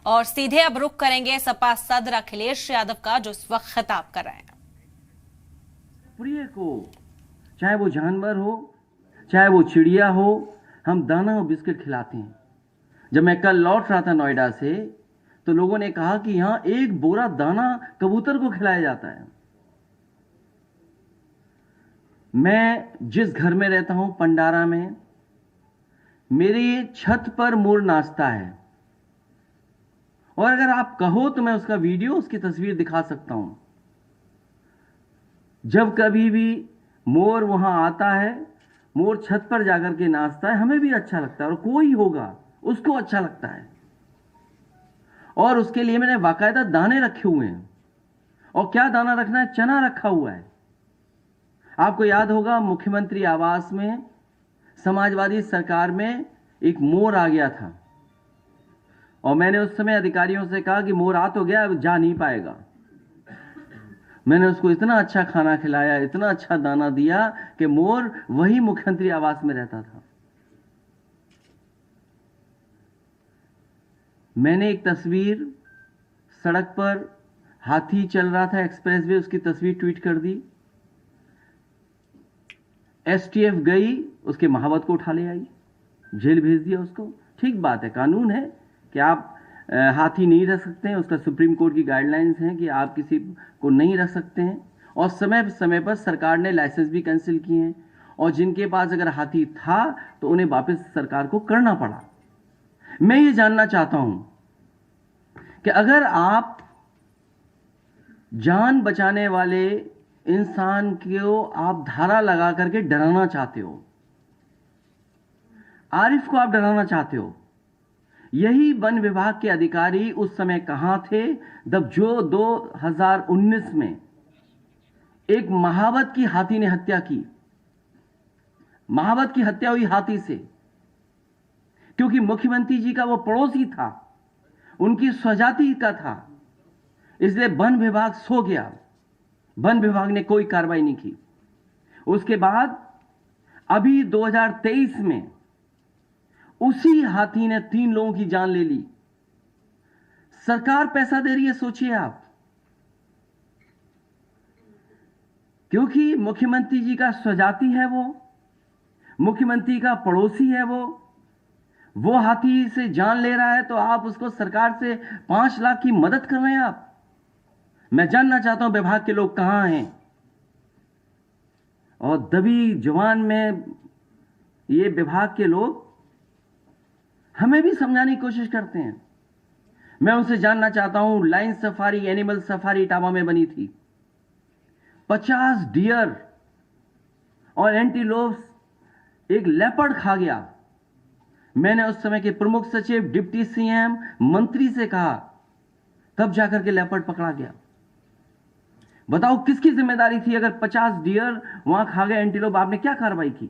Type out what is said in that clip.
और सीधे अब रुख करेंगे सपा सदर अखिलेश यादव का, जो इस वक्त खिताब कर रहे हैं। प्रिय को, चाहे वो जानवर हो, चाहे वो चिड़िया हो, हम दाना और बिस्किट खिलाते हैं। जब मैं कल लौट रहा था नोएडा से, तो लोगों ने कहा कि यहां एक बोरा दाना कबूतर को खिलाया जाता है। मैं जिस घर में रहता हूं, पंडारा में, मेरी छत पर मोर नाचता है। और अगर आप कहो तो मैं उसका वीडियो, उसकी तस्वीर दिखा सकता हूं। जब कभी भी मोर वहां आता है, मोर छत पर जाकर के नाचता है, हमें भी अच्छा लगता है और कोई होगा उसको अच्छा लगता है। और उसके लिए मैंने बाकायदा दाने रखे हुए हैं। और क्या दाना रखना है? चना रखा हुआ है। आपको याद होगा, मुख्यमंत्री आवास में समाजवादी सरकार में एक मोर आ गया था और मैंने उस समय अधिकारियों से कहा कि मोर आ तो गया, अब जा नहीं पाएगा। मैंने उसको इतना अच्छा खाना खिलाया, इतना अच्छा दाना दिया कि मोर वही मुख्यमंत्री आवास में रहता था। मैंने एक तस्वीर, सड़क पर हाथी चल रहा था एक्सप्रेसवे, उसकी तस्वीर ट्वीट कर दी। एसटीएफ गई, उसके महावत को उठा ले आई, जेल भेज दिया उसको। ठीक बात है, कानून है कि आप हाथी नहीं रख सकते हैं, उसका सुप्रीम कोर्ट की गाइडलाइंस हैं कि आप किसी को नहीं रख सकते हैं। और समय समय पर सरकार ने लाइसेंस भी कैंसिल किए हैं, और जिनके पास अगर हाथी था तो उन्हें वापस सरकार को करना पड़ा। मैं ये जानना चाहता हूं कि अगर आप जान बचाने वाले इंसान को आप धारा लगा करके डराना चाहते हो, आरिफ को आप डराना चाहते हो, यही वन विभाग के अधिकारी उस समय कहां थे जब जो 2019 में एक महावत की हाथी ने हत्या की। महावत की हत्या हुई हाथी से, क्योंकि मुख्यमंत्री जी का वो पड़ोसी था, उनकी स्वजाति का था, इसलिए वन विभाग सो गया। वन विभाग ने कोई कार्रवाई नहीं की। उसके बाद अभी 2023 में उसी हाथी ने 3 लोगों की जान ले ली। सरकार पैसा दे रही है, सोचिए आप, क्योंकि मुख्यमंत्री जी का स्वजाति है, वो मुख्यमंत्री का पड़ोसी है, वो हाथी से जान ले रहा है, तो आप उसको सरकार से 5 लाख की मदद कर रहे हैं आप। मैं जानना चाहता हूं विभाग के लोग कहां हैं। और दबी जुबान में ये विभाग के लोग हमें भी समझाने की कोशिश करते हैं। मैं उनसे जानना चाहता हूं, line safari, animal safari Etawah में बनी थी, 50 डियर और एंटीलोप्स, एक लेपर्ड खा गया। मैंने उस समय के प्रमुख सचिव, डिप्टी सीएम, मंत्री से कहा, तब जाकर के लेपर्ड पकड़ा गया। बताओ किसकी जिम्मेदारी थी? अगर 50 डियर वहां खा गए एंटीलोप, आपने क्या कार्रवाई की?